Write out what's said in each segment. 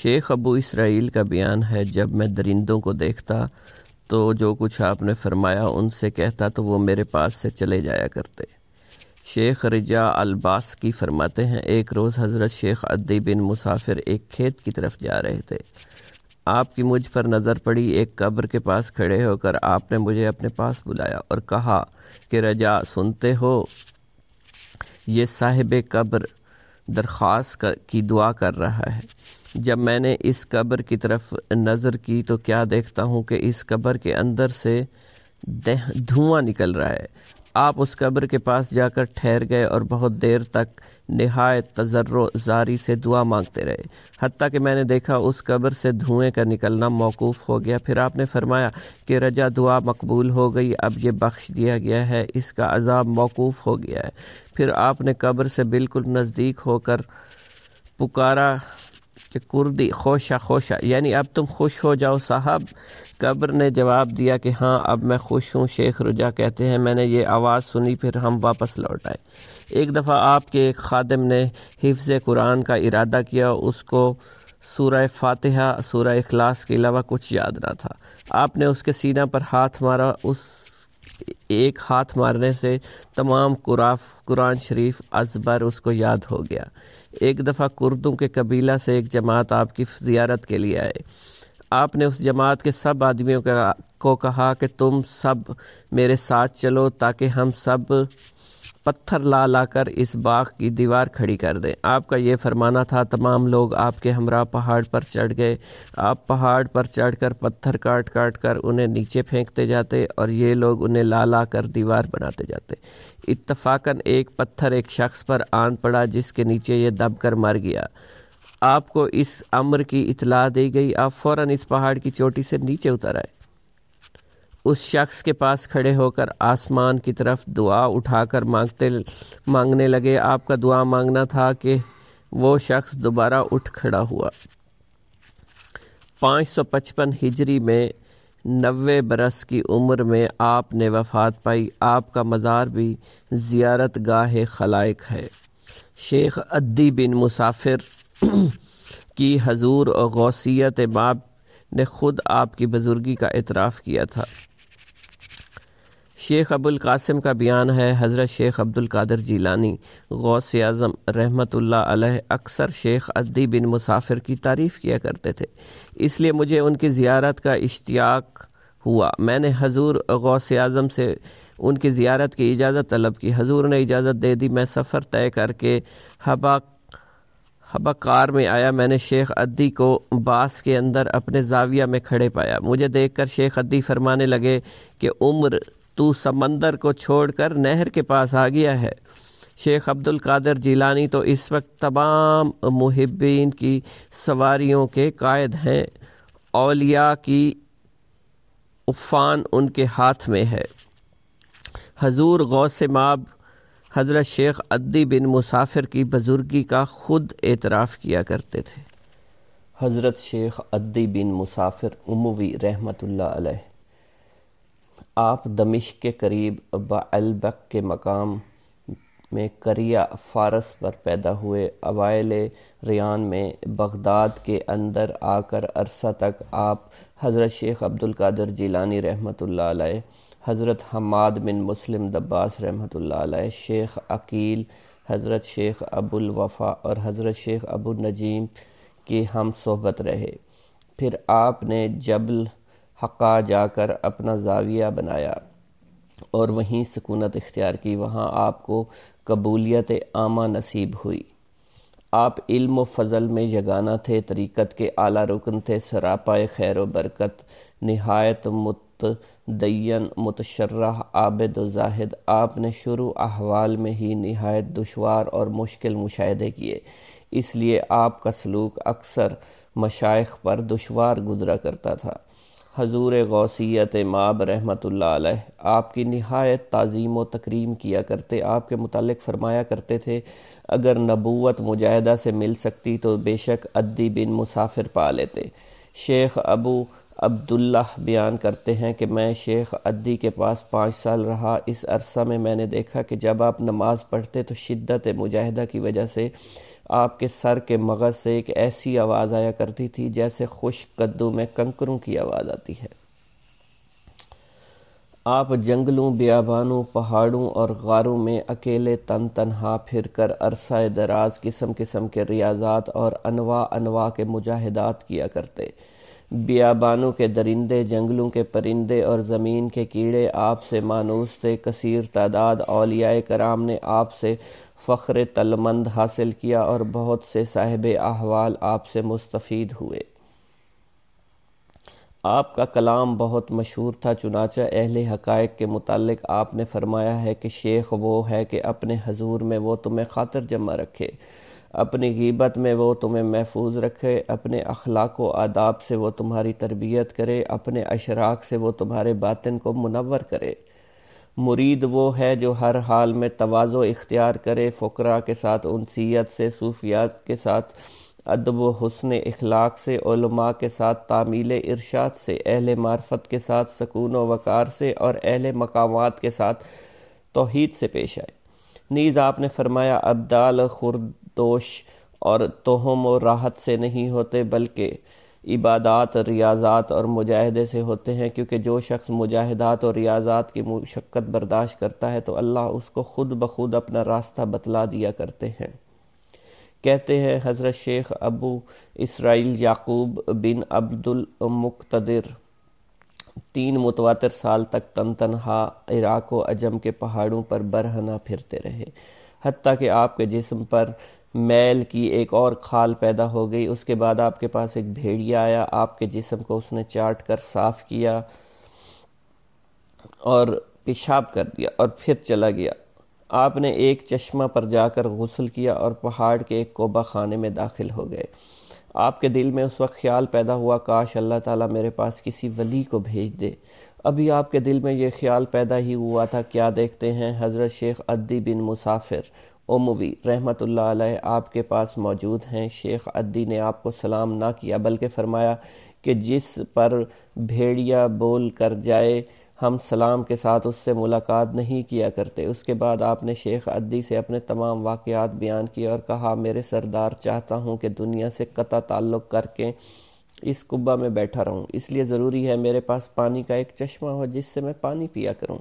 شیخ ابو اسرائیل کا بیان ہے، جب میں درندوں کو دیکھتا تو جو کچھ آپ نے فرمایا ان سے کہتا تو وہ میرے پاس سے چلے جایا کرتے۔ شیخ رجا الباسکی فرماتے ہیں، ایک روز حضرت شیخ عدی بن مسافر ایک کھیت کی طرف جا رہے تھے۔ آپ کی مجھ پر نظر پڑی، ایک قبر کے پاس کھڑے ہو کر آپ نے مجھے اپنے پاس بلایا اور کہا کہ رجا سنتے ہو، یہ صاحب قبر درخواست کی دعا کر رہا ہے۔ جب میں نے اس قبر کی طرف نظر کی تو کیا دیکھتا ہوں کہ اس قبر کے اندر سے دھواں نکل رہا ہے۔ آپ اس قبر کے پاس جا کر ٹھہر گئے اور بہت دیر تک نہایت تضرع زاری سے دعا مانگتے رہے، حتیٰ کہ میں نے دیکھا اس قبر سے دھوئیں کا نکلنا موقوف ہو گیا۔ پھر آپ نے فرمایا کہ رجا دعا مقبول ہو گئی، اب یہ بخش دیا گیا ہے، اس کا عذاب موقوف ہو گیا ہے۔ پھر آپ نے قبر سے بالکل نزدیک ہو کر پکارا کہ کردی خوشہ خوشہ، یعنی اب تم خوش ہو جاؤ صاحب۔ قبر نے جواب دیا کہ ہاں اب میں خوش ہوں۔ شیخ رجا کہتے ہیں، میں نے یہ آواز سنی، پھر ہم واپس لوٹ آئے۔ ایک دفعہ آپ کے ایک خادم نے حفظ قرآن کا ارادہ کیا، اس کو سورہ فاتحہ، سورہ اخلاص کے علاوہ کچھ یاد نہ تھا۔ آپ نے اس کے سینہ پر ہاتھ مارا، اس ایک ہاتھ مارنے سے تمام قرآن شریف ازبر اس کو یاد ہو گیا۔ ایک دفعہ کردوں کے قبیلہ سے ایک جماعت آپ کی زیارت کے لیے آئے۔ آپ نے اس جماعت کے سب آدمیوں کو کہا کہ تم سب میرے ساتھ چلو تاکہ ہم سب پتھر لا کر اس باغ کی دیوار کھڑی کر دیں۔ آپ کا یہ فرمانا تھا۔ تمام لوگ آپ کے ہمراہ پہاڑ پر چڑھ گئے۔ آپ پہاڑ پر چڑھ کر پتھر کاٹ کر انہیں نیچے پھینکتے جاتے اور یہ لوگ انہیں لا کر دیوار بناتے جاتے۔ اتفاقاً ایک پتھر ایک شخص پر آن پڑا جس کے نیچے یہ دب کر مر گیا۔ آپ کو اس امر کی اطلاع دی گئی، آپ فوراً اس پہاڑ کی چوٹی سے نیچے اتر آئے۔ اس شخص کے پاس کھڑے ہو کر آسمان کی طرف دعا اٹھا کر مانگنے لگے۔ آپ کا دعا مانگنا تھا کہ وہ شخص دوبارہ اٹھ کھڑا ہوا۔ 555 ہجری میں 90 برس کی عمر میں آپ نے وفات پائی۔ آپ کا مزار بھی زیارت گاہ خلائق ہے۔ شیخ عدی بن مسافر کی حضور غوثیت ماب نے خود آپ کی بزرگی کا اعتراف کیا تھا۔ شیخ ابو القاسم کا بیان ہے، حضرت شیخ عبد القادر جیلانی غوث اعظم رحمۃ اللہ علیہ اکثر شیخ عدی بن مسافر کی تعریف کیا کرتے تھے، اس لیے مجھے ان کی زیارت کا اشتیاق ہوا۔ میں نے حضور غوث اعظم سے ان کی زیارت کی اجازت طلب کی۔ حضور نے اجازت دے دی۔ میں سفر طے کر کے حبقار میں آیا۔ میں نے شیخ عدی کو باس کے اندر اپنے زاویہ میں کھڑے پایا۔ مجھے دیکھ کر شیخ عدی فرمانے لگے کہ عمر تو سمندر کو چھوڑ کر نہر کے پاس آ گیا ہے۔ شیخ عبد القادر جیلانی تو اس وقت تمام محبین کی سواریوں کے قائد ہیں، اولیاء کی عفان ان کے ہاتھ میں ہے۔ حضور غوث ماب حضرت شیخ عدی بن مسافر کی بزرگی کا خود اعتراف کیا کرتے تھے۔ حضرت شیخ عدی بن مسافر اموی رحمۃ اللہ علیہ، آپ دمشق کے قریب بعلبک کے مقام میں قریہ فارس پر پیدا ہوئے۔ اوائل ریان میں بغداد کے اندر آ کر عرصہ تک آپ حضرت شیخ عبد القادر جیلانی رحمۃ اللہ علیہ، حضرت حماد بن مسلم دباس رحمۃ اللہ علیہ، شیخ عقیل، حضرت شیخ ابو الوفا اور حضرت شیخ ابو نجیم کی ہم صحبت رہے۔ پھر آپ نے جبل حقا جا کر اپنا زاویہ بنایا اور وہیں سکونت اختیار کی۔ وہاں آپ کو قبولیت عامہ نصیب ہوئی۔ آپ علم و فضل میں یگانہ تھے، طریقت کے اعلیٰ رکن تھے، سراپائے خیر و برکت، نہایت متدین، متشرح، عابد و زاہد۔ آپ نے شروع احوال میں ہی نہایت دشوار اور مشکل مشاہدے کیے، اس لیے آپ کا سلوک اکثر مشائخ پر دشوار گزرا کرتا تھا۔ حضور غوثیت ماب رحمۃ اللہ علیہ آپ کی نہایت تعظیم و تکریم کیا کرتے۔ آپ کے متعلق فرمایا کرتے تھے، اگر نبوت مجاہدہ سے مل سکتی تو بے شک عدی بن مسافر پا لیتے۔ شیخ ابو عبداللہ بیان کرتے ہیں کہ میں شیخ عدی کے پاس 5 سال رہا۔ اس عرصہ میں نے دیکھا کہ جب آپ نماز پڑھتے تو شدت مجاہدہ کی وجہ سے آپ کے سر کے مغز سے ایک ایسی آواز آیا کرتی تھی جیسے خشک کدو میں کنکروں کی آواز آتی ہے۔ آپ جنگلوں، بیابانوں، پہاڑوں اور غاروں میں اکیلے تنہا پھر کر عرصہ دراز قسم قسم کے ریاضات اور انواع کے مجاہدات کیا کرتے۔ بیابانوں کے درندے، جنگلوں کے پرندے اور زمین کے کیڑے آپ سے مانوس تھے۔ کثیر تعداد اولیاء کرام نے آپ سے فخر تلمند حاصل کیا اور بہت سے صاحب احوال آپ سے مستفید ہوئے۔ آپ کا کلام بہت مشہور تھا، چنانچہ اہل حقائق کے متعلق آپ نے فرمایا ہے کہ شیخ وہ ہے کہ اپنے حضور میں وہ تمہیں خاطر جمع رکھے، اپنی غیبت میں وہ تمہیں محفوظ رکھے، اپنے اخلاق و آداب سے وہ تمہاری تربیت کرے، اپنے اشراق سے وہ تمہارے باطن کو منور کرے۔ مرید وہ ہے جو ہر حال میں تواضع اختیار کرے، فقراء کے ساتھ انسیت سے، صوفیات کے ساتھ ادب و حسن اخلاق سے، علماء کے ساتھ تعمیل ارشاد سے، اہل معرفت کے ساتھ سکون و وقار سے اور اہل مقامات کے ساتھ توحید سے پیش آئے۔ نیز آپ نے فرمایا ابدال خردوش اور توہم و راحت سے نہیں ہوتے بلکہ عبادات، ریاضات اور مجاہدے سے ہوتے ہیں، کیونکہ جو شخص مجاہدات اور ریاضات کی مشقت برداشت کرتا ہے تو اللہ اس کو خود بخود اپنا راستہ بتلا دیا کرتے ہیں۔ کہتے ہیں حضرت شیخ ابو اسرائیل یعقوب بن عبد المقتدر 3 متواتر سال تک تنہا عراق و عجم کے پہاڑوں پر برہنہ پھرتے رہے، حتیٰ کہ آپ کے جسم پر میل کی ایک اور کھال پیدا ہو گئی۔ اس کے بعد آپ کے پاس ایک بھیڑیا آیا، آپ کے جسم کو اس نے چاٹ کر صاف کیا اور پیشاب کر دیا اور پھر چلا گیا۔ آپ نے ایک چشمہ پر جا کر غسل کیا اور پہاڑ کے ایک کوبہ خانے میں داخل ہو گئے۔ آپ کے دل میں اس وقت خیال پیدا ہوا کاش اللہ تعالیٰ میرے پاس کسی ولی کو بھیج دے۔ ابھی آپ کے دل میں یہ خیال پیدا ہی ہوا تھا، کیا دیکھتے ہیں حضرت شیخ عدی بن مسافر اموی رحمۃ اللہ علیہ آپ کے پاس موجود ہیں۔ شیخ عدی نے آپ کو سلام نہ کیا بلکہ فرمایا کہ جس پر بھیڑیا بول کر جائے ہم سلام کے ساتھ اس سے ملاقات نہیں کیا کرتے۔ اس کے بعد آپ نے شیخ عدی سے اپنے تمام واقعات بیان کیے اور کہا میرے سردار، چاہتا ہوں کہ دنیا سے قطع تعلق کر کے اس قبہ میں بیٹھا رہوں، اس لیے ضروری ہے میرے پاس پانی کا ایک چشمہ ہو جس سے میں پانی پیا کروں،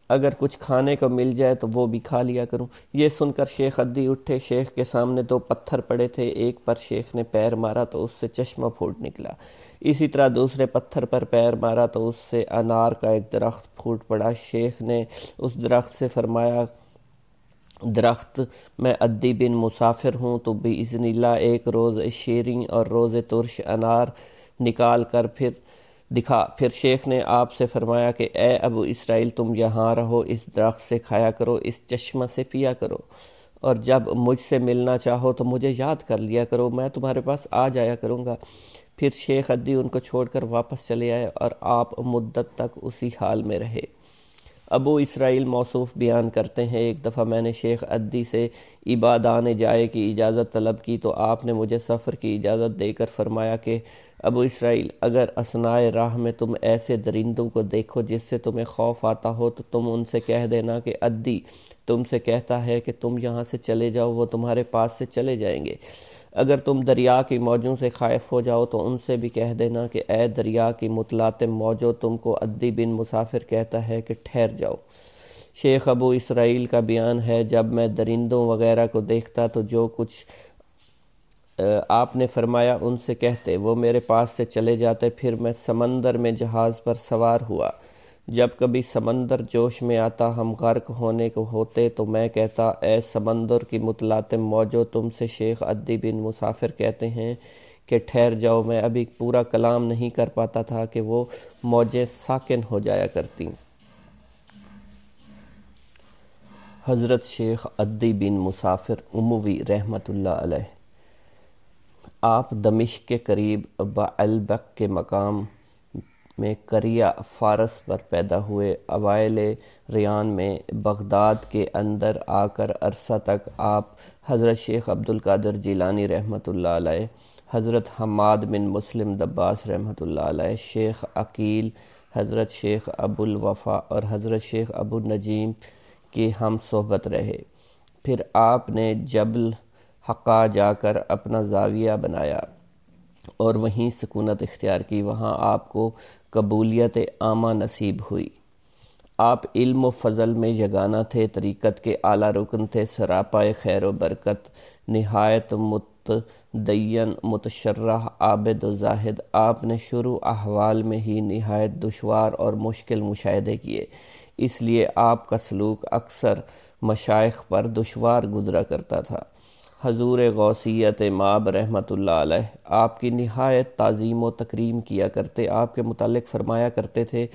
اگر کچھ کھانے کو مل جائے تو وہ بھی کھا لیا کروں۔ یہ سن کر شیخ عدی اٹھے۔ شیخ کے سامنے 2 پتھر پڑے تھے، ایک پر شیخ نے پیر مارا تو اس سے چشمہ پھوٹ نکلا، اسی طرح دوسرے پتھر پر پیر مارا تو اس سے انار کا ایک درخت پھوٹ پڑا۔ شیخ نے اس درخت سے فرمایا درخت، میں عدی بن مسافر ہوں، تو باذن اللہ ایک روز شیریں اور روز ترش انار نکال کر دکھا۔ پھر شیخ نے آپ سے فرمایا کہ اے ابو اسرائیل، تم یہاں رہو، اس درخت سے کھایا کرو، اس چشمہ سے پیا کرو، اور جب مجھ سے ملنا چاہو تو مجھے یاد کر لیا کرو، میں تمہارے پاس آ جایا کروں گا۔ پھر شیخ عدی ان کو چھوڑ کر واپس چلے آئے اور آپ مدت تک اسی حال میں رہے۔ ابو اسرائیل موصوف بیان کرتے ہیں ایک دفعہ میں نے شیخ عدی سے عبادان جائے کی اجازت طلب کی تو آپ نے مجھے سفر کی اجازت دے کر فرمایا کہ ابو اسرائیل، اگر اثناء راہ میں تم ایسے درندوں کو دیکھو جس سے تمہیں خوف آتا ہو تو تم ان سے کہہ دینا کہ عدی تم سے کہتا ہے کہ تم یہاں سے چلے جاؤ، وہ تمہارے پاس سے چلے جائیں گے۔ اگر تم دریا کی موجوں سے خائف ہو جاؤ تو ان سے بھی کہہ دینا کہ اے دریا کی متلاطم موجوں، تم کو عدی بن مسافر کہتا ہے کہ ٹھہر جاؤ۔ شیخ ابو اسرائیل کا بیان ہے جب میں درندوں وغیرہ کو دیکھتا تو جو کچھ آپ نے فرمایا ان سے کہتے، وہ میرے پاس سے چلے جاتے۔ پھر میں سمندر میں جہاز پر سوار ہوا، جب کبھی سمندر جوش میں آتا، ہم غرق ہونے کو ہوتے تو میں کہتا اے سمندر کی متلاطم موجوں، تم سے شیخ عدی بن مسافر کہتے ہیں کہ ٹھہر جاؤ۔ میں ابھی پورا کلام نہیں کر پاتا تھا کہ وہ موجیں ساکن ہو جایا کرتی۔ حضرت شیخ عدی بن مسافر اموی رحمۃ اللہ علیہ آپ دمشق کے قریب بعلبک کے مقام میں قریہ فارس پر پیدا ہوئے۔ اوائل ریان میں بغداد کے اندر آ کر عرصہ تک آپ حضرت شیخ عبدالقادر جیلانی رحمۃ اللہ علیہ، حضرت حماد بن مسلم دباس رحمۃ اللہ علیہ، شیخ عقیل، حضرت شیخ ابو الوفا اور حضرت شیخ ابو نجیم کی ہم صحبت رہے۔ پھر آپ نے جبل حقہ جا کر اپنا زاویہ بنایا اور وہیں سکونت اختیار کی، وہاں آپ کو قبولیت عامہ نصیب ہوئی۔ آپ علم و فضل میں یگانہ تھے، طریقت کے اعلیٰ رکن تھے، سراپائے خیر و برکت، نہایت متدین، متشرح، عابد و زاہد۔ آپ نے شروع احوال میں ہی نہایت دشوار اور مشکل مشاہدے کیے، اس لیے آپ کا سلوک اکثر مشائخ پر دشوار گزرا کرتا تھا۔ حضور غوثیت مآب رحمۃ اللہ علیہ آپ کی نہایت تعظیم و تکریم کیا کرتے، آپ کے متعلق فرمایا کرتے تھے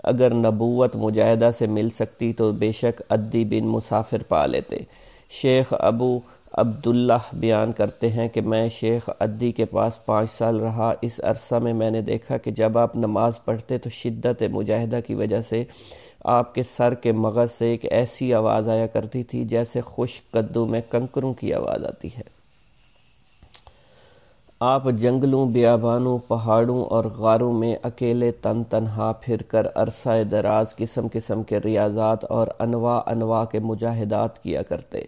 اگر نبوت مجاہدہ سے مل سکتی تو بے شک عدی بن مسافر پا لیتے۔ شیخ ابو عبداللہ بیان کرتے ہیں کہ میں شیخ عدی کے پاس 5 سال رہا۔ اس عرصہ میں میں نے دیکھا کہ جب آپ نماز پڑھتے تو شدت مجاہدہ کی وجہ سے آپ کے سر کے مغز سے ایک ایسی آواز آیا کرتی تھی جیسے خشک کدو میں کنکروں کی آواز آتی ہے۔ آپ جنگلوں، بیابانوں، پہاڑوں اور غاروں میں اکیلے تنہا پھر کر عرصہ دراز قسم قسم کے ریاضات اور انواع کے مجاہدات کیا کرتے۔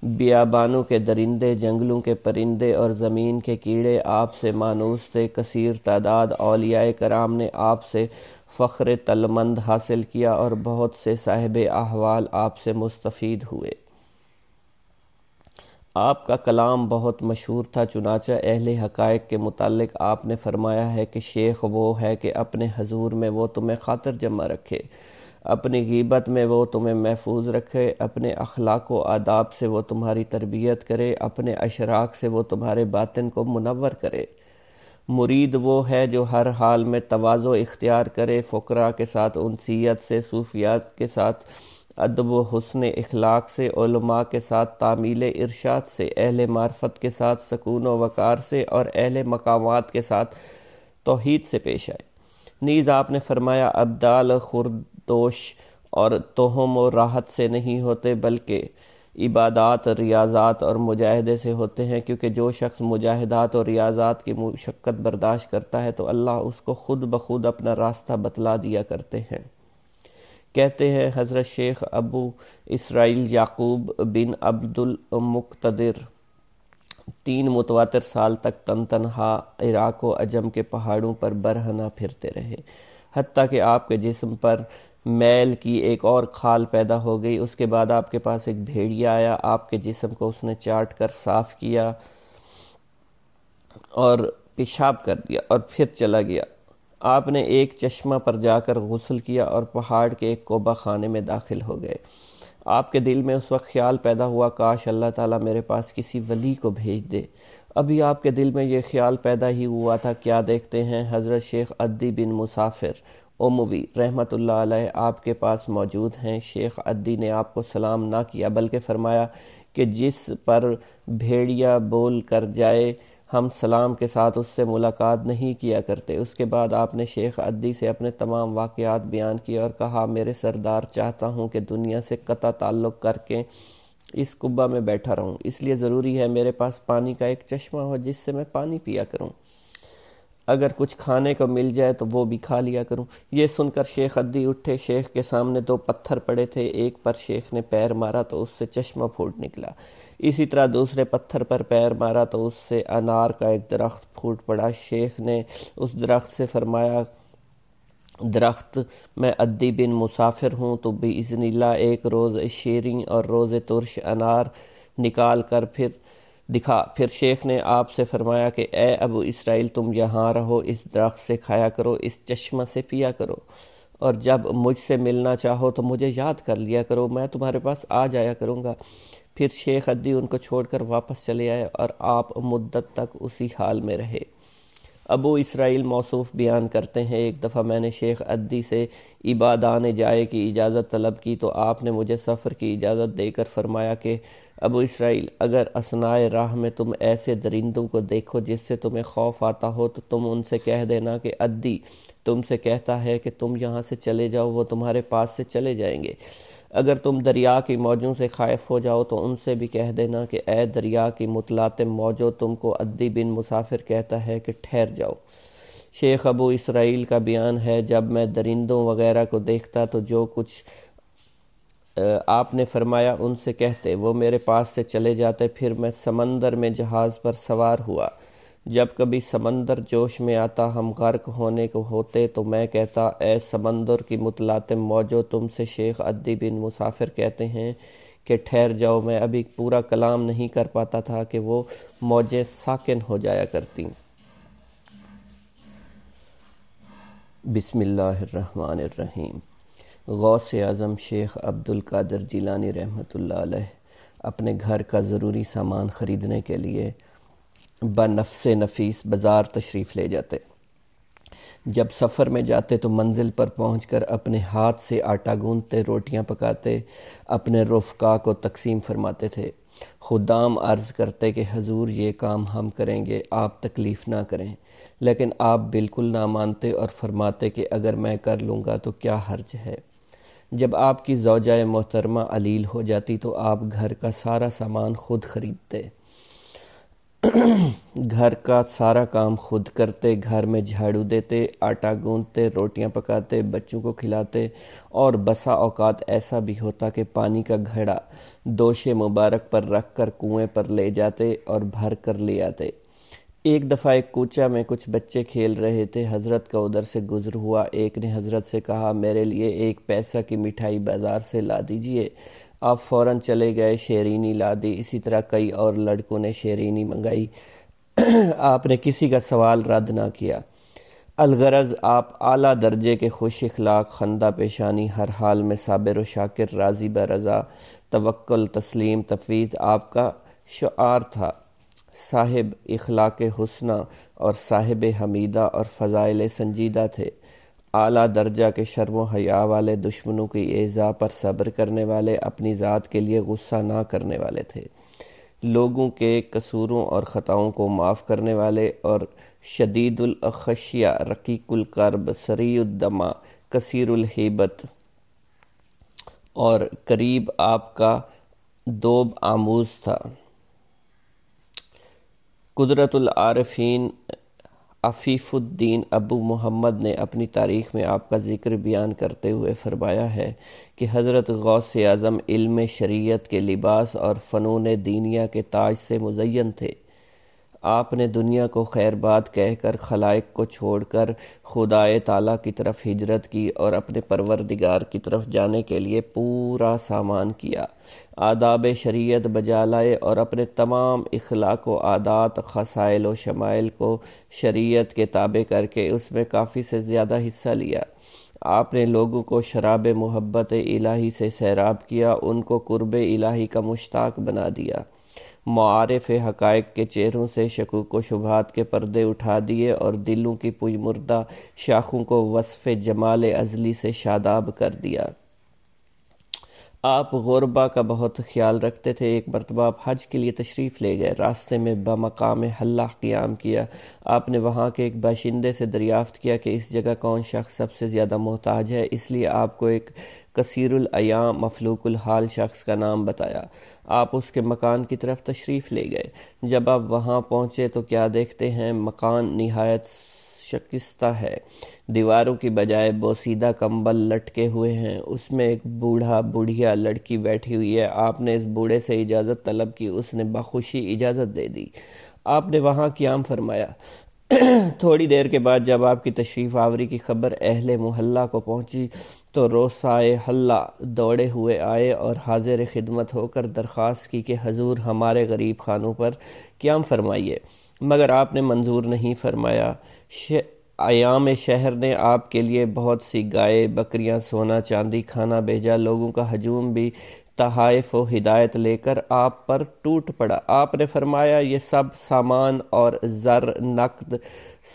بیابانوں کے درندے، جنگلوں کے پرندے اور زمین کے کیڑے آپ سے مانوس تھے۔ کثیر تعداد اولیاء کرام نے آپ سے فخر تلمند حاصل کیا اور بہت سے صاحب احوال آپ سے مستفید ہوئے۔ آپ کا کلام بہت مشہور تھا، چنانچہ اہل حقائق کے متعلق آپ نے فرمایا ہے کہ شیخ وہ ہے کہ اپنے حضور میں وہ تمہیں خاطر جمع رکھے، اپنی غیبت میں وہ تمہیں محفوظ رکھے، اپنے اخلاق و آداب سے وہ تمہاری تربیت کرے، اپنے اشراق سے وہ تمہارے باطن کو منور کرے۔ مرید وہ ہے جو ہر حال میں تواضع اختیار کرے، فقراء کے ساتھ انسیت سے، صوفیات کے ساتھ ادب و حسن اخلاق سے، علماء کے ساتھ تعمیل ارشاد سے، اہل معرفت کے ساتھ سکون و وقار سے اور اہل مقامات کے ساتھ توحید سے پیش آئے۔ نیز آپ نے فرمایا ابدال خردوش اور توہم و راحت سے نہیں ہوتے بلکہ عبادات، ریاضات اور مجاہدے سے ہوتے ہیں، کیونکہ جو شخص مجاہدات اور ریاضات کی مشقت برداشت کرتا ہے تو اللہ اس کو خود بخود اپنا راستہ بتلا دیا کرتے ہیں۔ کہتے ہیں حضرت شیخ ابو اسرائیل یعقوب بن عبد المقتدر 3 متواتر سال تک تنہا عراق و عجم کے پہاڑوں پر برہنہ پھرتے رہے، حتیٰ کہ آپ کے جسم پر میل کی ایک اور کھال پیدا ہو گئی۔ اس کے بعد آپ کے پاس ایک بھیڑیا آیا، آپ کے جسم کو اس نے چاٹ کر صاف کیا اور پیشاب کر دیا اور پھر چلا گیا۔ آپ نے ایک چشمہ پر جا کر غسل کیا اور پہاڑ کے ایک کوبہ خانے میں داخل ہو گئے۔ آپ کے دل میں اس وقت خیال پیدا ہوا کاش اللہ تعالیٰ میرے پاس کسی ولی کو بھیج دے۔ ابھی آپ کے دل میں یہ خیال پیدا ہی ہوا تھا، کیا دیکھتے ہیں حضرت شیخ عدی بن مسافر اموی رحمۃ اللہ علیہ آپ کے پاس موجود ہیں۔ شیخ عدی نے آپ کو سلام نہ کیا بلکہ فرمایا کہ جس پر بھیڑیا بول کر جائے ہم سلام کے ساتھ اس سے ملاقات نہیں کیا کرتے۔ اس کے بعد آپ نے شیخ عدی سے اپنے تمام واقعات بیان کیے اور کہا میرے سردار، چاہتا ہوں کہ دنیا سے قطع تعلق کر کے اس قبہ میں بیٹھا رہوں، اس لیے ضروری ہے میرے پاس پانی کا ایک چشمہ ہو جس سے میں پانی پیا کروں، اگر کچھ کھانے کو مل جائے تو وہ بھی کھا لیا کروں۔ یہ سن کر شیخ عدی اٹھے، شیخ کے سامنے 2 پتھر پڑے تھے، ایک پر شیخ نے پیر مارا تو اس سے چشمہ پھوٹ نکلا، اسی طرح دوسرے پتھر پر پیر مارا تو اس سے انار کا ایک درخت پھوٹ پڑا۔ شیخ نے اس درخت سے فرمایا درخت میں عدی بن مسافر ہوں تو باذن اللہ ایک روز شیریں اور روز ترش انار نکال کر پھر شیخ نے آپ سے فرمایا کہ اے ابو اسرائیل تم یہاں رہو، اس درخت سے کھایا کرو، اس چشمہ سے پیا کرو، اور جب مجھ سے ملنا چاہو تو مجھے یاد کر لیا کرو، میں تمہارے پاس آ جایا کروں گا۔ پھر شیخ عدی ان کو چھوڑ کر واپس چلے آئے اور آپ مدت تک اسی حال میں رہے۔ ابو اسرائیل موصوف بیان کرتے ہیں ایک دفعہ میں نے شیخ عدی سے عبادان جائے کی اجازت طلب کی تو آپ نے مجھے سفر کی اجازت دے کر فرمایا کہ ابو اسرائیل اگر اثناء راہ میں تم ایسے درندوں کو دیکھو جس سے تمہیں خوف آتا ہو تو تم ان سے کہہ دینا کہ عدی تم سے کہتا ہے کہ تم یہاں سے چلے جاؤ، وہ تمہارے پاس سے چلے جائیں گے۔ اگر تم دریا کی موجوں سے خائف ہو جاؤ تو ان سے بھی کہہ دینا کہ اے دریا کی متلاطم موجوں تم کو عدی بن مسافر کہتا ہے کہ ٹھہر جاؤ۔ شیخ ابو اسرائیل کا بیان ہے جب میں درندوں وغیرہ کو دیکھتا تو جو کچھ آپ نے فرمایا ان سے کہتے وہ میرے پاس سے چلے جاتے، پھر میں سمندر میں جہاز پر سوار ہوا، جب کبھی سمندر جوش میں آتا ہم غرق ہونے کو ہوتے تو میں کہتا اے سمندر کی متلاطم موجوں، تم سے شیخ عدی بن مسافر کہتے ہیں کہ ٹھہر جاؤ۔ میں ابھی پورا کلام نہیں کر پاتا تھا کہ وہ موجیں ساکن ہو جایا کرتیں۔ بسم اللہ الرحمن الرحیم۔ غوث اعظم شیخ عبد القادر جیلانی رحمۃ اللہ علیہ اپنے گھر کا ضروری سامان خریدنے کے لیے بنفس نفیس بازار تشریف لے جاتے۔ جب سفر میں جاتے تو منزل پر پہنچ کر اپنے ہاتھ سے آٹا گوندتے، روٹیاں پکاتے، اپنے رفقا کو تقسیم فرماتے تھے۔ خدام عرض کرتے کہ حضور یہ کام ہم کریں گے، آپ تکلیف نہ کریں، لیکن آپ بالکل نہ مانتے اور فرماتے کہ اگر میں کر لوں گا تو کیا حرج ہے۔ جب آپ کی زوجہ محترمہ علیل ہو جاتی تو آپ گھر کا سارا سامان خود خریدتے، گھر کا سارا کام خود کرتے، گھر میں جھاڑو دیتے، آٹا گوندتے، روٹیاں پکاتے، بچوں کو کھلاتے، اور بسا اوقات ایسا بھی ہوتا کہ پانی کا گھڑا دوش مبارک پر رکھ کر کنویں پر لے جاتے اور بھر کر لے آتے۔ ایک دفعہ ایک کوچہ میں کچھ بچے کھیل رہے تھے، حضرت کا ادھر سے گزر ہوا، ایک نے حضرت سے کہا میرے لیے 1 پیسہ کی مٹھائی بازار سے لا دیجئے۔ آپ فوراً چلے گئے، شیرینی لا دی، اسی طرح کئی اور لڑکوں نے شیرینی منگائی۔ آپ نے کسی کا سوال رد نہ کیا۔ الغرض آپ اعلیٰ درجے کے خوش اخلاق، خندہ پیشانی، ہر حال میں صابر و شاکر، راضی برضا، توکل، تسلیم، تفویض آپ کا شعار تھا۔ صاحب اخلاق حسنہ اور صاحب حمیدہ اور فضائل سنجیدہ تھے۔ اعلیٰ درجہ کے شرم و حیا والے، دشمنوں کی ایذا پر صبر کرنے والے، اپنی ذات کے لیے غصہ نہ کرنے والے تھے، لوگوں کے قصوروں اور خطاؤں کو معاف کرنے والے، اور شدید الخشیہ، رقیق القرب، سریع الدمع، کثیر الہیبت اور قریب آپ کا دوب آموز تھا۔ قدرت العارفین عفیف الدین ابو محمد نے اپنی تاریخ میں آپ کا ذکر بیان کرتے ہوئے فرمایا ہے کہ حضرت غوث اعظم علم شریعت کے لباس اور فنون دینیہ کے تاج سے مزین تھے۔ آپ نے دنیا کو خیر بات کہہ کر خلائق کو چھوڑ کر خدائے تعالیٰ کی طرف ہجرت کی اور اپنے پروردگار کی طرف جانے کے لیے پورا سامان کیا، آداب شریعت بجا لائے اور اپنے تمام اخلاق و عادات، خصائل و شمائل کو شریعت کے تابع کر کے اس میں کافی سے زیادہ حصہ لیا۔ آپ نے لوگوں کو شراب محبت الہی سے سیراب کیا، ان کو قرب الہی کا مشتاق بنا دیا، معارف حقائق کے چہروں سے شکوک و شبہات کے پردے اٹھا دیے اور دلوں کی پوئی مردہ شاخوں کو وصف جمال ازلی سے شاداب کر دیا۔ آپ غربا کا بہت خیال رکھتے تھے۔ ایک مرتبہ آپ حج کے لیے تشریف لے گئے، راستے میں بمقام حلہ قیام کیا۔ آپ نے وہاں کے ایک باشندے سے دریافت کیا کہ اس جگہ کون شخص سب سے زیادہ محتاج ہے، اس لیے آپ کو ایک کثیر الایام مفلوک الحال شخص کا نام بتایا۔ آپ اس کے مکان کی طرف تشریف لے گئے۔ جب آپ وہاں پہنچے تو کیا دیکھتے ہیں، مکان نہایت شکستہ ہے، دیواروں کی بجائے بوسیدہ کمبل لٹکے ہوئے ہیں، اس میں ایک بوڑھا بوڑھیا لڑکی بیٹھی ہوئی ہے۔ آپ نے اس بوڑھے سے اجازت طلب کی، اس نے بخوشی اجازت دے دی۔ آپ نے وہاں قیام فرمایا۔ تھوڑی دیر کے بعد جب آپ کی تشریف آوری کی خبر اہل محلہ کو پہنچی تو روسائے حلہ دوڑے ہوئے آئے اور حاضر خدمت ہو کر درخواست کی کہ حضور ہمارے غریب خانوں پر قیام فرمائیے، مگر آپ نے منظور نہیں فرمایا۔ ایام شہر نے آپ کے لیے بہت سی گائے، بکریاں، سونا چاندی، کھانا بھیجا، لوگوں کا ہجوم بھی تحائف و ہدایت لے کر آپ پر ٹوٹ پڑا۔ آپ نے فرمایا یہ سب سامان اور زر نقد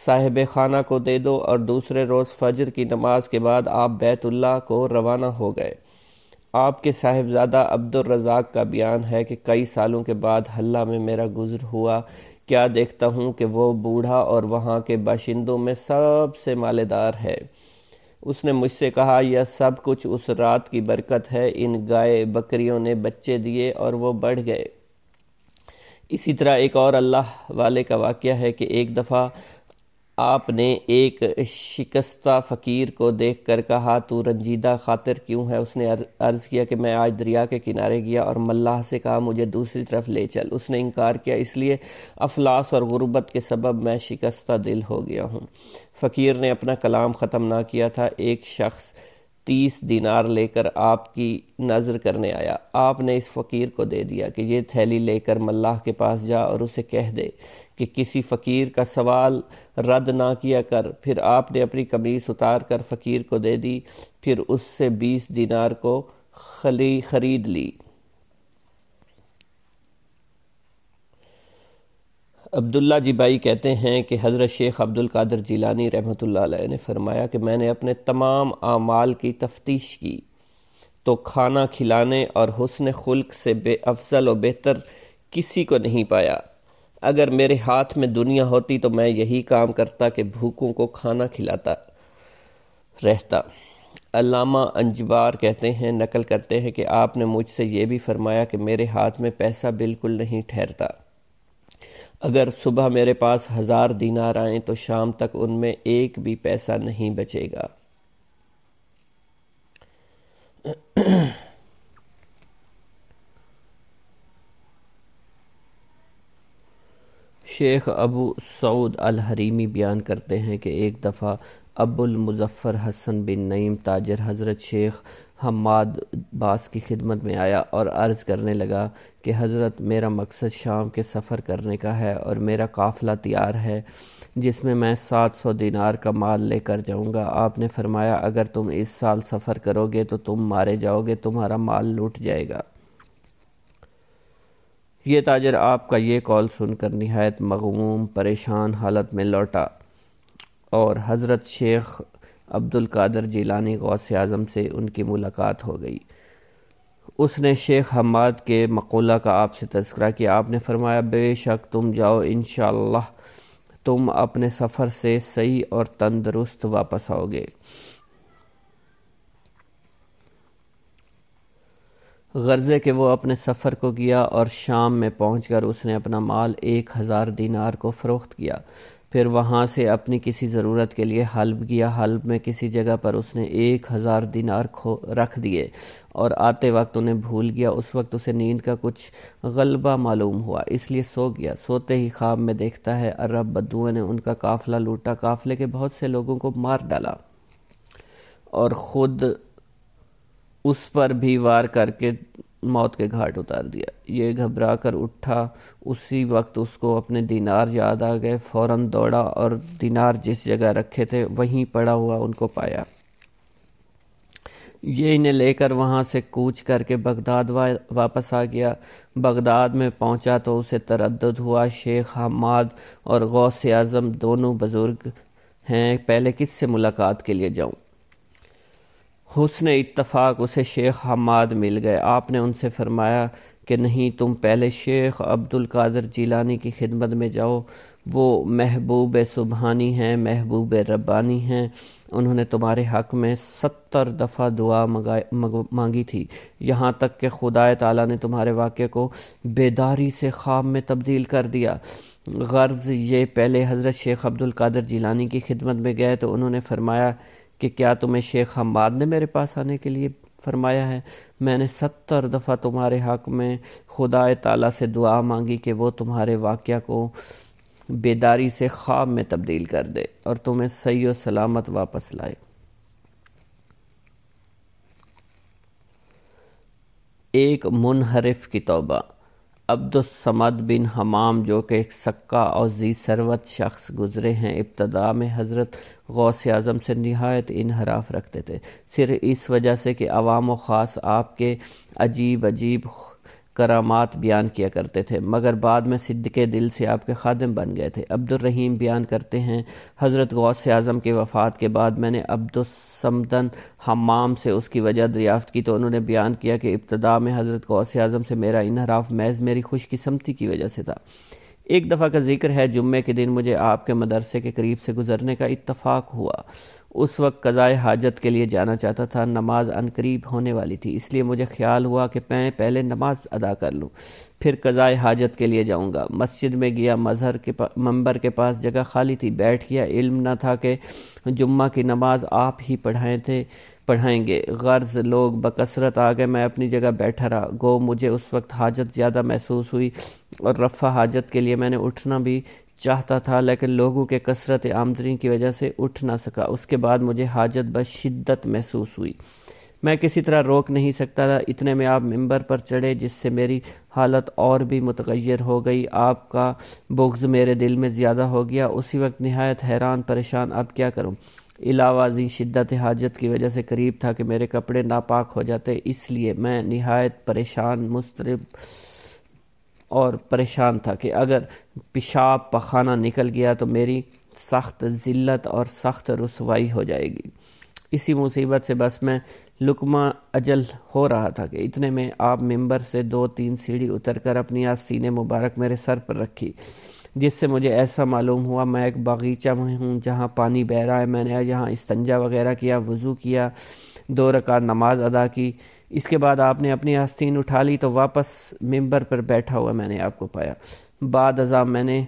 صاحب خانہ کو دے دو، اور دوسرے روز فجر کی نماز کے بعد آپ بیت اللہ کو روانہ ہو گئے۔ آپ کے صاحبزادہ عبد الرزاق کا بیان ہے کہ کئی سالوں کے بعد حلہ میں میرا گزر ہوا، کیا دیکھتا ہوں کہ وہ بوڑھا اور وہاں کے باشندوں میں سب سے مالدار ہے۔ اس نے مجھ سے کہا یہ سب کچھ اس رات کی برکت ہے، ان گائے بکریوں نے بچے دیے اور وہ بڑھ گئے۔ اسی طرح ایک اور اللہ والے کا واقعہ ہے کہ ایک دفعہ آپ نے ایک شکستہ فقیر کو دیکھ کر کہا تو رنجیدہ خاطر کیوں ہے؟ اس نے عرض کیا کہ میں آج دریا کے کنارے گیا اور ملاح سے کہا مجھے دوسری طرف لے چل۔ اس نے انکار کیا، اس لیے افلاس اور غربت کے سبب میں شکستہ دل ہو گیا ہوں۔ فقیر نے اپنا کلام ختم نہ کیا تھا، ایک شخص 30 دینار لے کر آپ کی نظر کرنے آیا۔ آپ نے اس فقیر کو دے دیا کہ یہ تھیلی لے کر ملاح کے پاس جا اور اسے کہہ دے کہ کسی فقیر کا سوال رد نہ کیا کر۔ پھر آپ نے اپنی قمیص اتار کر فقیر کو دے دی، پھر اس سے 20 دینار کو خرید لی۔ عبداللہ جبائی کہتے ہیں کہ حضرت شیخ عبد القادر جیلانی رحمۃ اللہ علیہ نے فرمایا کہ میں نے اپنے تمام اعمال کی تفتیش کی تو کھانا کھلانے اور حسن خلق سے افضل و بہتر کسی کو نہیں پایا۔ اگر میرے ہاتھ میں دنیا ہوتی تو میں یہی کام کرتا کہ بھوکوں کو کھانا کھلاتا رہتا۔ علامہ انجبار کہتے ہیں، نقل کرتے ہیں کہ آپ نے مجھ سے یہ بھی فرمایا کہ میرے ہاتھ میں پیسہ بالکل نہیں ٹھہرتا۔ اگر صبح میرے پاس 1000 دینار آئیں تو شام تک ان میں ایک بھی پیسہ نہیں بچے گا۔ شیخ ابو سعود الحریمی بیان کرتے ہیں کہ ایک دفعہ ابو المظفر حسن بن نعیم تاجر حضرت شیخ حماد باس کی خدمت میں آیا اور عرض کرنے لگا کہ حضرت میرا مقصد شام کے سفر کرنے کا ہے اور میرا قافلہ تیار ہے جس میں میں 700 دینار کا مال لے کر جاؤں گا۔ آپ نے فرمایا اگر تم اس سال سفر کرو گے تو تم مارے جاؤ گے، تمہارا مال لوٹ جائے گا۔ یہ تاجر آپ کا یہ قول سن کر نہایت مغموم پریشان حالت میں لوٹا اور حضرت شیخ عبد القادر جیلانی غوث اعظم سے ان کی ملاقات ہو گئی۔ اس نے شیخ حماد کے مقولہ کا آپ سے تذکرہ کیا۔ آپ نے فرمایا بے شک تم جاؤ، انشاءاللہ تم اپنے سفر سے صحیح اور تندرست واپس آؤ گے۔ غرضے کہ وہ اپنے سفر کو گیا اور شام میں پہنچ کر اس نے اپنا مال 1000 دینار کو فروخت کیا۔ پھر وہاں سے اپنی کسی ضرورت کے لیے حلب گیا۔ حلب میں کسی جگہ پر اس نے 1000 دینار رکھ دیے اور آتے وقت انہیں بھول گیا۔ اس وقت اسے نیند کا کچھ غلبہ معلوم ہوا، اس لیے سو گیا۔ سوتے ہی خواب میں دیکھتا ہے عرب بدوؤں نے ان کا قافلہ لوٹا، قافلے کے بہت سے لوگوں کو مار ڈالا اور خود اس پر بھی وار کر کے موت کے گھاٹ اتار دیا۔ یہ گھبرا کر اٹھا، اسی وقت اس کو اپنے دینار یاد آ گئے، فوراً دوڑا اور دینار جس جگہ رکھے تھے وہیں پڑا ہوا ان کو پایا۔ یہ انہیں لے کر وہاں سے کوچ کر کے بغداد واپس آ گیا۔ بغداد میں پہنچا تو اسے تردد ہوا، شیخ حماد اور غوث اعظم دونوں بزرگ ہیں، پہلے کس سے ملاقات کے لیے جاؤں؟ حسن اتفاق اسے شیخ حماد مل گئے۔ آپ نے ان سے فرمایا کہ نہیں، تم پہلے شیخ عبد القادر جیلانی کی خدمت میں جاؤ، وہ محبوب سبحانی ہیں، محبوب ربانی ہیں، انہوں نے تمہارے حق میں 70 دفعہ دعا مانگی تھی، یہاں تک کہ خدا تعالیٰ نے تمہارے واقعے کو بیداری سے خواب میں تبدیل کر دیا۔ غرض یہ پہلے حضرت شیخ عبد القادر جیلانی کی خدمت میں گئے تو انہوں نے فرمایا کہ کیا تمہیں شیخ حماد نے میرے پاس آنے کے لیے فرمایا ہے؟ میں نے 70 دفعہ تمہارے حق میں خدا تعالیٰ سے دعا مانگی کہ وہ تمہارے واقعہ کو بیداری سے خواب میں تبدیل کر دے اور تمہیں صحیح و سلامت واپس لائے۔ ایک منحرف کی توبہ۔ عبد الصمد بن حمام جو کہ ایک سکا اور ذی ثروت شخص گزرے ہیں، ابتدا میں حضرت غوث اعظم سے نہایت انحراف رکھتے تھے، صرف اس وجہ سے کہ عوام و خاص آپ کے عجیب کرامات بیان کیا کرتے تھے، مگر بعد میں صدقے دل سے آپ کے خادم بن گئے تھے۔ عبد الرحیم بیان کرتے ہیں حضرت غوث اعظم کی وفات کے بعد میں نے عبد الصمد حمام سے اس کی وجہ دریافت کی تو انہوں نے بیان کیا کہ ابتدا میں حضرت غوث اعظم سے میرا انحراف محض میری خوش قسمتی کی وجہ سے تھا۔ ایک دفعہ کا ذکر ہے، جمعے کے دن مجھے آپ کے مدرسے کے قریب سے گزرنے کا اتفاق ہوا۔ اس وقت قضائے حاجت کے لیے جانا چاہتا تھا۔ نماز عنقریب ہونے والی تھی، اس لیے مجھے خیال ہوا کہ میں پہلے نماز ادا کر لوں، پھر قضائے حاجت کے لیے جاؤں گا۔ مسجد میں گیا، منبر کے پاس جگہ خالی تھی، بیٹھ گیا۔ علم نہ تھا کہ جمعہ کی نماز آپ ہی پڑھائیں گے، غرض لوگ بکثرت آ گئے، میں اپنی جگہ بیٹھا رہا۔ گو مجھے اس وقت حاجت زیادہ محسوس ہوئی اور رفع حاجت کے لیے میں نے اٹھنا بھی چاہتا تھا، لیکن لوگوں کے کثرت آمدنی کی وجہ سے اٹھ نہ سکا۔ اس کے بعد مجھے حاجت بشدت محسوس ہوئی، میں کسی طرح روک نہیں سکتا تھا۔ اتنے میں آپ ممبر پر چڑھے، جس سے میری حالت اور بھی متغیر ہو گئی۔ آپ کا بغض میرے دل میں زیادہ ہو گیا۔ اسی وقت نہایت حیران پریشان، اب کیا کروں؟ علاوہ ازیں شدت حاجت کی وجہ سے قریب تھا کہ میرے کپڑے ناپاک ہو جاتے، اس لیے میں نہایت پریشان، مضطرب اور پریشان تھا کہ اگر پیشاب پخانہ نکل گیا تو میری سخت ذلت اور سخت رسوائی ہو جائے گی۔ اسی مصیبت سے بس میں لقمہ اجل ہو رہا تھا کہ اتنے میں آپ ممبر سے 2-3 سیڑھی اتر کر اپنی آستین مبارک میرے سر پر رکھی، جس سے مجھے ایسا معلوم ہوا میں ایک باغیچہ میں ہوں جہاں پانی بہہ رہا ہے۔ میں نے یہاں استنجا وغیرہ کیا، وضو کیا، 2 رکعت نماز ادا کی۔ اس کے بعد آپ نے اپنی آستین اٹھا لی تو واپس ممبر پر بیٹھا ہوا میں نے آپ کو پایا۔ بعد ازاں میں نے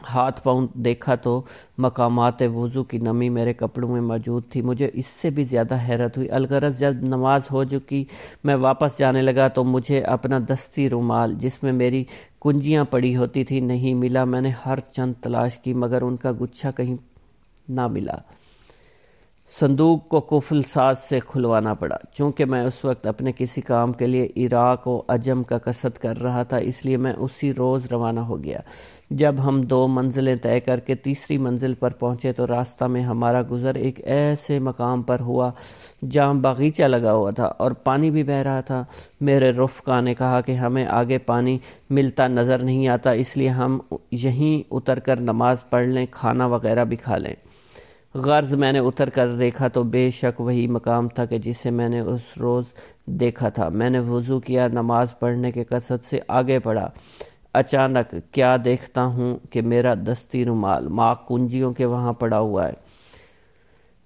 ہاتھ پاؤں دیکھا تو مقامات وضو کی نمی میرے کپڑوں میں موجود تھی۔ مجھے اس سے بھی زیادہ حیرت ہوئی۔ الغرض جب نماز ہو چکی میں واپس جانے لگا تو مجھے اپنا دستی رومال جس میں میری کنجیاں پڑی ہوتی تھی نہیں ملا۔ میں نے ہر چند تلاش کی مگر ان کا گچھا کہیں نہ ملا۔ صندوق کو قفل ساز سے کھلوانا پڑا۔ چونکہ میں اس وقت اپنے کسی کام کے لیے عراق و عجم کا قصد کر رہا تھا، اس لیے میں اسی روز روانہ ہو گیا۔ جب ہم 2 منزلیں طے کر کے تیسری منزل پر پہنچے تو راستہ میں ہمارا گزر ایک ایسے مقام پر ہوا جہاں باغیچہ لگا ہوا تھا اور پانی بھی بہہ رہا تھا۔ میرے رفقا نے کہا کہ ہمیں آگے پانی ملتا نظر نہیں آتا، اس لیے ہم یہیں اتر کر نماز پڑھ لیں، کھانا وغیرہ بھی کھا لیں۔ غرض میں نے اتر کر دیکھا تو بے شک وہی مقام تھا کہ جسے میں نے اس روز دیکھا تھا۔ میں نے وضو کیا، نماز پڑھنے کے قصد سے آگے بڑھا۔ اچانک کیا دیکھتا ہوں کہ میرا دستی رومال ماں کنجیوں کے وہاں پڑا ہوا ہے۔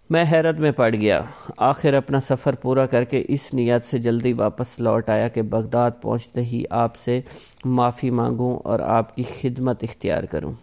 میں حیرت میں پڑ گیا۔ آخر اپنا سفر پورا کر کے اس نیت سے جلدی واپس لوٹ آیا کہ بغداد پہنچتے ہی آپ سے معافی مانگوں اور آپ کی خدمت اختیار کروں۔